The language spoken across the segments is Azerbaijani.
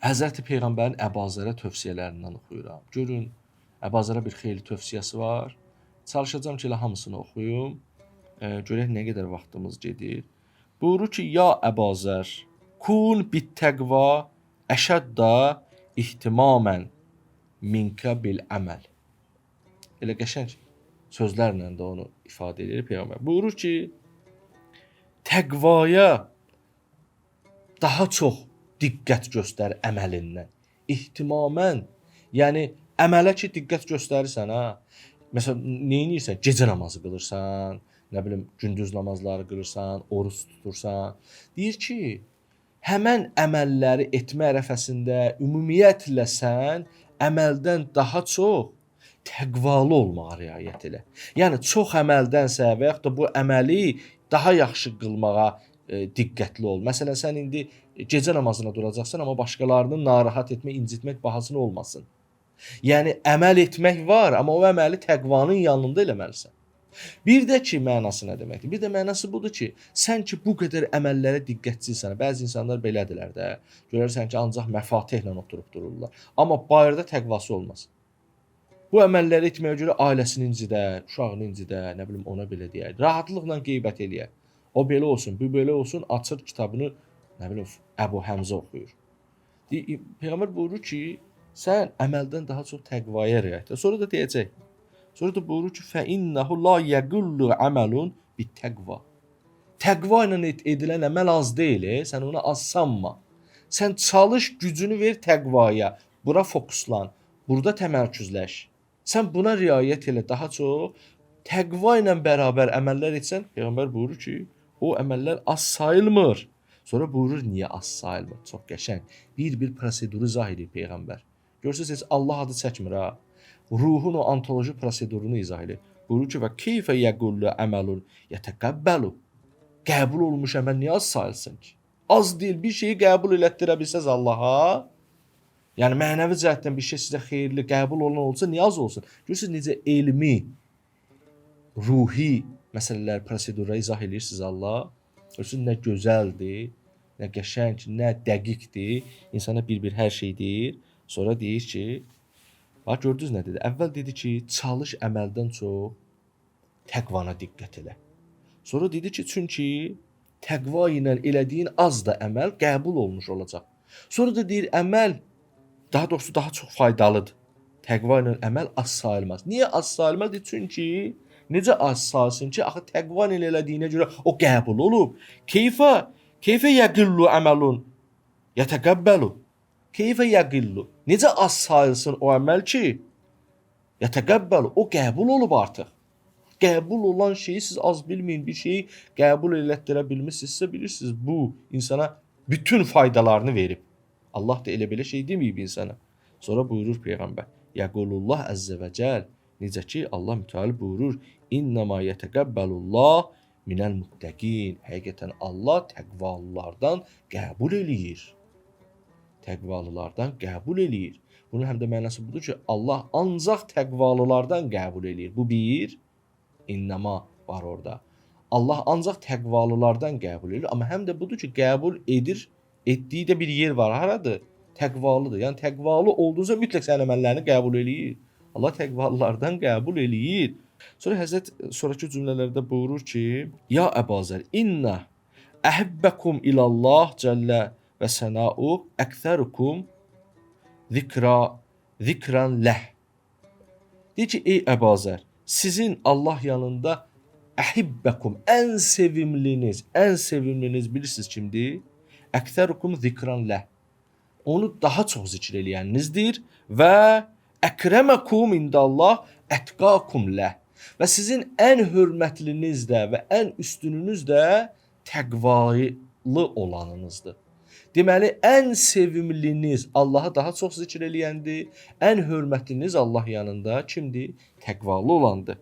Həzrəti Peyğəmbərin Əbazərə tövsiyələrindən oxuyuram. Görün, Əbazərə bir xeyli tövsiyəsi var. Çalışacağam ki, elə hamısını oxuyum. Görək nə qədər vaxtımız gedir. Buyurur ki, ya Əbazər, kun bit-təqva əşəddə ihtimamən minkə bil-əməl. Elə qəşəng sözlərlə də onu ifadə edir Peyğəmbər. Buyurur ki, təqvaya daha çox diqqət göstər əməlindən. İhtimamən, yəni əmələ ki, diqqət göstərirsən, ha. Məsələn, nə edirsən? Gecə namazı qılırsan, nə bilim, gündüz namazları qılırsan, oruç tutursan. Deyir ki, həmən əməlləri etmə ərəfəsində ümumiyyətlə sən əməldən daha çox təqvalı olmağa riayət elə. Yəni çox əməldənsə və yaxud da bu əməli daha yaxşı qılmağa diqqətli ol. Məsələn, sən indi gecə namazına duracaqsan, amma başqalarını narahat etmək, incitmək bahasına olmasın. Yəni əməl etmək var, amma o əməli təqvanın yanında eləməlisən. Bir də ki, mənası nə deməkdir? Bir də mənası budur ki, sən ki bu qədər əməllərə diqqətsizsən. Bəzi insanlar belədirlər də. Görərsən ki, ancaq məfatihlə oturub dururlar. Amma bayırda təqvası olmaz. Bu əməlləri etməyə görə ailəsini incidər, uşağını incidər, nə bilim ona belə deyər. Rahatlıqla qeybət eləyər. O belə olsun, bu belə olsun, açır kitabını, nə bilim, Əbu Həmzə oxuyur. Peyğəmbər buyurur ki, sən əməldən daha çox təqvaya riayət et. Sonra da deyəcək. Sonra da buyurur ki, fəinnehu la yəqullu əməlun bit-təqva. Təqva ilə edilən əməl az deyil, sən ona az sanma. Sən çalış, gücünü ver təqvaya. Bura fokuslan, burada təmərküzləş. Sən buna riayət elə daha çox. Təqva ilə bərabər əməllər etsən, Peyğəmbər buyurur ki, o əməllər az sayılmır. Sonra buyurur, niyə az sayılmır? Çox qəşəng. Bir proseduru izah edir Peyğəmbər. Görürsünüz, heç Allah adı çəkmir, ha. Ruhun o ontoloji prosedurunu izah edir. Buyurur ki, və keyfə yəqullu əməlun yətəqəbbəlu. Qəbul olmuş əməl niyə az sayılsın ki? Az deyil, bir şeyi qəbul elətdirə bilsəz Allaha, yəni mənəvi cəhətdən bir şey sizə xeyirli, qəbul olunan olsa, niyə az olsun? Görürsünüz, necə elmi, ruhi məsələlər, prosedurları izah edirsiniz Allah. Görürsünüz, nə gözəldir, nə qəşəng, nə dəqiqdir. İnsana bir hər şey deyir. Sonra deyir ki, bax gördünüz nə dedi? Əvvəl dedi ki, çalış əməldən çox təqvana diqqət elə. Sonra dedi ki, çünki təqva ilə elədiyin az da əməl qəbul olmuş olacaq. Sonra da deyir, əməl daha doğrusu daha çox faydalıdır. Təqva ilə əməl az sayılmaz. Niyə az sayılmaz? Çünki necə az sayılsın ki, axı təqva ilə elədiyinə görə o qəbul olub. Keyfə yəqillu əməlun yətəqəbbəlu. Keyfə yəqillu. Necə az sayılsın o əməl ki, yətəqəbbəlu. O qəbul olub artıq. Qəbul olan şeyi siz az bilməyin, bir şeyi qəbul elətdirə bilmirsinizsə, bilirsiniz, bu insana bütün faydalarını verib. Allah da elə belə şey deməyib insana. Sonra buyurur Peyğəmbər, yəqulullah əzzə və cəl, necə ki, Allah mütəalli buyurur, innəmə yətəqəbbəlullah minəl muttəqin. Həqiqətən Allah təqvalılardan qəbul eləyir. Təqvalılardan qəbul eləyir. Bunun həm də mənası budur ki, Allah ancaq təqvalılardan qəbul eləyir. Bu bir, innəma var orada. Allah ancaq təqvalılardan qəbul eləyir. Amma həm də budur ki, qəbul edir, etdiyi də bir yer var. Haradır? Təqvalıdır. Yəni təqvalı olduğunuzda mütləq sənin əməllərini qəbul eləyir. Allah təqvalılardan qəbul eləyir. Sonra Həzrət sonraki cümlələrdə buyurur ki, ya Əbazər, inna əhibbəkum ilallah cəllə və səna'u əksərukum zikran ləh. Deyir ki, ey Əbazər, sizin Allah yanında əhibbəkum, ən sevimliniz bilirsiniz kimdir? Əksərukum zikran ləh. Onu daha çox zikr eləyəninizdir və əkrəməkum indallah ətqakum ləh. Və sizin ən hörmətliniz də və ən üstününüz də təqvalı olanınızdır. Deməli, ən sevimliniz Allaha daha çox zikr eləyəndir, ən hörmətliniz Allah yanında kimdir? Təqvalı olandır.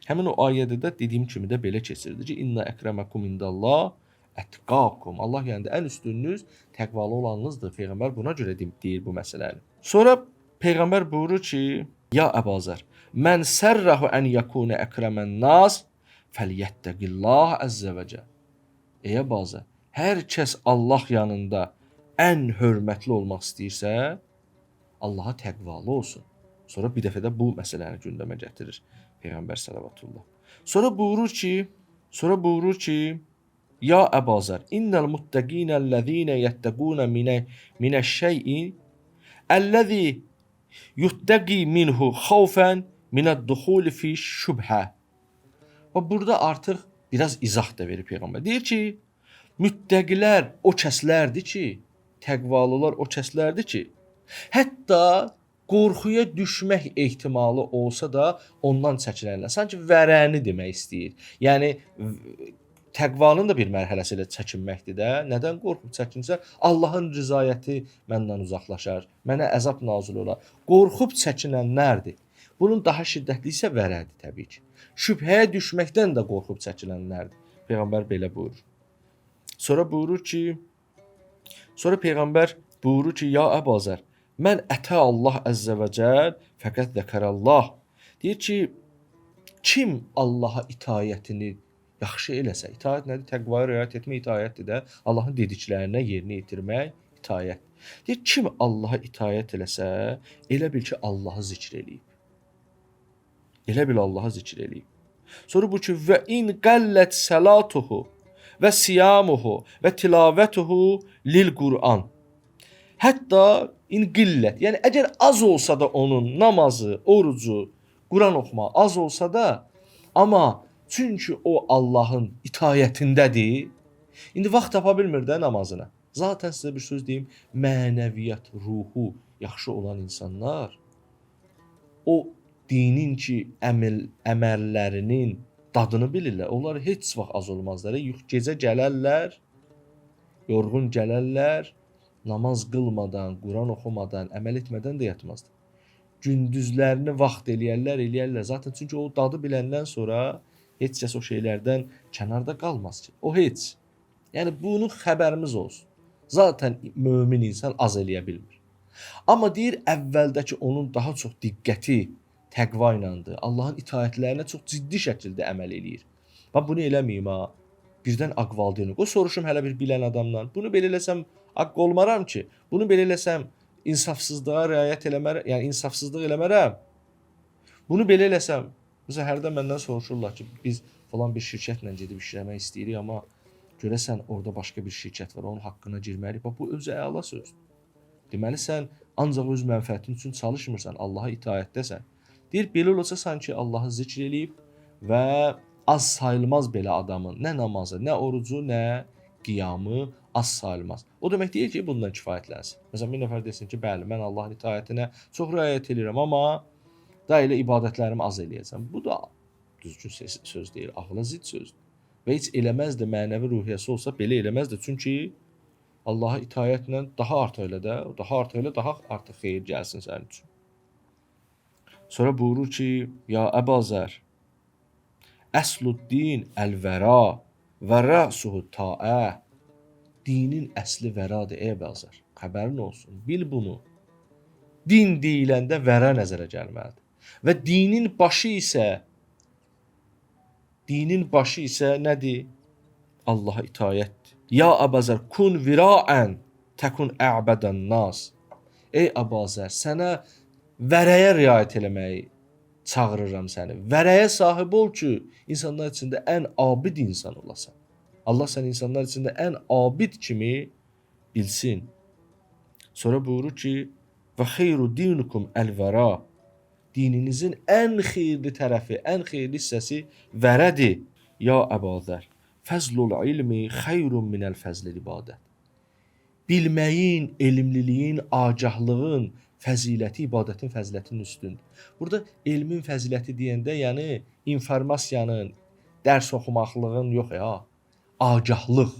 Həmin o ayədə də dediyim kimi də belə keçirdi ki, inna əkrəməkum indallah ətqakum. Allah yanında ən üstününüz təqvalı olanınızdır. Peyğəmbər buna görə deyir bu məsələni. Sonra Peyğəmbər buyurur ki, ya Əbazər, mən sərrəhu ən yəkunə əkrəmən nas fəliyyəttəqillah əzzə və cəl. Ey Əbazər, hər kəs Allah yanında ən hörmətli olmaq istəyirsə, Allaha təqvalı olsun. Sonra bir dəfə də bu məsələni gündəmə gətirir Peyğəmbər sallallahu. Sonra buyurur ki, ya Əbazər, innal muttaqinəllezine yettaquna minəş-şey'i ellezî yuttaqi minhu xawfan minəd-duhul fi şübhə. Və burada artıq biraz izah da verir Peyğəmbər. Deyir ki, müttəqilər o kəslərdir ki, təqvalılar o kəslərdir ki, hətta qorxuya düşmək ehtimalı olsa da ondan çəkinərlər. Sanki vərəni demək istəyir. Yəni təqvanın da bir mərhələsi ilə çəkinməkdir də. Nədən qorxub çəkinsə, Allahın rızayəti məndən uzaqlaşar, mənə əzab nazil olar. Qorxub çəkinənlərdir. Bunun daha şiddətli isə vərədir təbii ki. Şübhəyə düşməkdən də qorxub çəkinənlərdir. Peyğəmbər belə buyurur. Sonra Peyğəmbər buyurur ki, ya Əbazər, mən ətə Allah əzzə və cəl fəqət zəkərəllah. Deyir ki, kim Allaha itayətini yaxşı eləsə, itayət nədir? Təqvaya riayət etmək itayətdir də, Allahın dediklərinə yerinə yetirmək itayət. Deyir, kim Allaha itayət eləsə, elə bil ki, Allahı zikr eləyib. Elə bil Allahı zikr eləyib. Sonra bu ki, və in qəllət səlatuhu və siyamuhu və tilavətuhu lil Qur'an. Hətta in qillət, yəni əgər az olsa da onun namazı, orucu, Quran oxumaq az olsa da, amma çünki o Allahın itayətindədir, indi vaxt tapa bilmir də namazına. Zaten sizə bir söz deyim, mənəviyyat, ruhu yaxşı olan insanlar, o dinin ki, əməllərinin dadını bilirlər. Onlar heç vaxt az olmazlar. Gecə gələrlər, yorğun gələrlər, namaz qılmadan, Quran oxumadan, əməl etmədən də yatmazlar. Gündüzlərini vaxt eləyərlər. Zaten çünki o dadı biləndən sonra heç kəs o şeylərdən kənarda qalmaz ki. O heç. Yəni bunun xəbərimiz olsun. Zaten mömin insan az eləyə bilmir. Amma deyir, əvvəldəki onun daha çox diqqəti təqva iləndir. Allahın itayətlərinə çox ciddi şəkildə əməl eləyir. Bax, bunu eləməyim ha. Birdən aqval deyil. O soruşum hələ bir bilən adamdan. Bunu belə eləsəm haqq olmaram ki. Bunu belə eləsəm insafsızlığa riayət eləmərəm, yəni insafsızlıq eləmərəm. Bunu belə eləsəm, məsələn, hərdən məndən soruşurlar ki, biz falan bir şirkətlə gedib işləmək istəyirik, amma görəsən orada başqa bir şirkət var, onun haqqına girməliyik. Bax, bu özü əla sözdür. Deməli, sən ancaq öz mənfəətin üçün çalışmırsan, Allaha itayətdəsən. Deyir, belə olsa sanki Allahı zikr eləyib və az sayılmaz belə adamın nə namazı, nə orucu, nə qiyamı az sayılmaz. O demək deyil ki, bundan kifayətlənsin. Məsələn, bir nəfər desin ki, bəli, mən Allahın itayətinə çox riayət edirəm, amma da elə ibadətlərimi az eləyəcəm. Bu da düzgün söz deyil, ağla zid sözdür. Və heç eləməz də mənəvi ruhiyyəsi olsa belə eləməz də. Çünki Allaha itayətlə daha artıq elə də, daha artıq xeyir gəlsin sənin üçün. Sonra buyurur ki, ya Əbazər, əsluddin əl-vəra və rəsuhu taə. Dinin əsli vəradır, ey Əbazər. Xəbərin olsun, bil bunu. Din deyiləndə vərə nəzərə gəlməlidir. Və dinin başı isə nədir? Allaha itayətdir. Ya Əbazər, kun viraən, təkun əbədən nas. Ey Əbazər, sənə vərəyə riayət eləməyi çağırıram səni. Vərəyə sahib ol ki, insanlar içində ən abid insan olasan. Allah səni insanlar içində ən abid kimi bilsin. Sonra buyurur ki, və xeyru dinukum əl-vəra. Dininizin ən xeyirli tərəfi, ən xeyirli hissəsi vərədir. Ya Əbazər, fəzlul ilmi xeyrun minəl fəzlil ibadət. Bilməyin, elmliliyin, agahlığın fəziləti ibadətin fəzilətinin üstündür. Burada elmin fəziləti deyəndə, yəni informasiyanın, dərs oxumaqlığın yox ya. Agahlıq,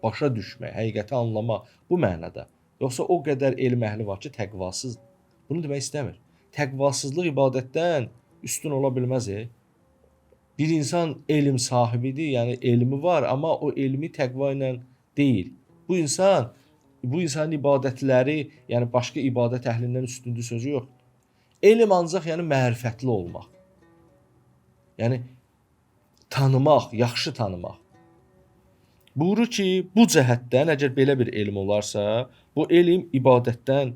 başa düşmək, həqiqəti anlamaq bu mənada. Yoxsa o qədər elm əhli var ki, təqvasızdır. Bunu demək istəmir. Təqvasızlıq ibadətdən üstün ola bilməz. Bir insan elm sahibidir, yəni elmi var, amma o elmi təqva ilə deyil. Bu insanın ibadətləri, yəni başqa ibadət əhlindən üstündür sözü yox. Elm ancaq yəni mərifətli olmaq. Yəni tanımaq, yaxşı tanımaq. Buyurur ki, bu cəhətdən əgər belə bir elm olarsa, bu elm ibadətdən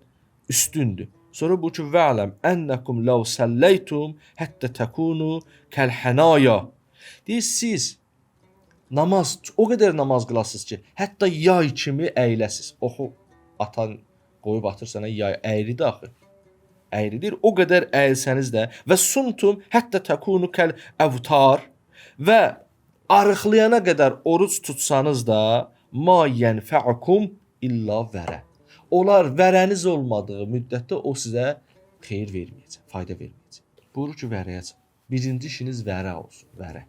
üstündür. Sonra bu ki, va'lam ennekum law salleytum hatta takunu kəlhənaya. Deyir, siz namaz, o qədər namaz qılasınız ki, hətta yay kimi əyləsiz. Oxu, atan qoyub atır sənə yay, əyridir axı. Əyridir. O qədər əyilsəniz də və sumtum hətta takunu kəl əvtar və arıqlayana qədər oruc tutsanız da ma yenfa'ukum illa vərə. Onlar vərəniz olmadığı müddətdə o sizə xeyir verməyəcək, fayda verməyəcək. Buyurur ki, vərəyəcək. Birinci işiniz vərə olsun, vərə.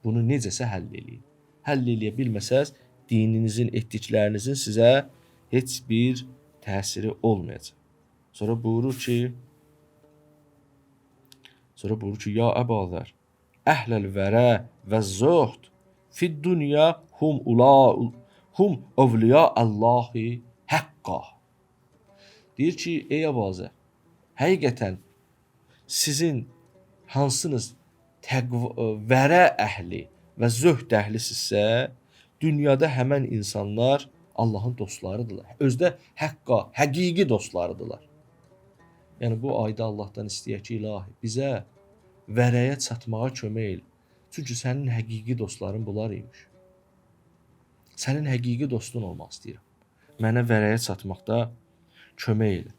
Bunu necəsə həll eləyin. Həll eləyə bilməsəz, dininizin, etdiklərinizin sizə heç bir təsiri olmayacaq. Sonra buyurur ki, ya Əbazər, əhləl vərə və zuhd fid dünya hum avliya Allahi həqqa. Deyir ki, ey Əbazər, həqiqətən sizin hansınız vərə əhli və zöhd əhlisinizsə, dünyada həmən insanlar Allahın dostlarıdırlar. Özdə həqqa, həqiqi dostlarıdırlar. Yəni bu ayda Allahdan istəyək ki, ilahi, bizə vərəyə çatmağa kömək elə. Çünki sənin həqiqi dostların bunlar imiş. Sənin həqiqi dostun olmaq istəyirəm. Mənə vərəyə çatmaqda kömək elə.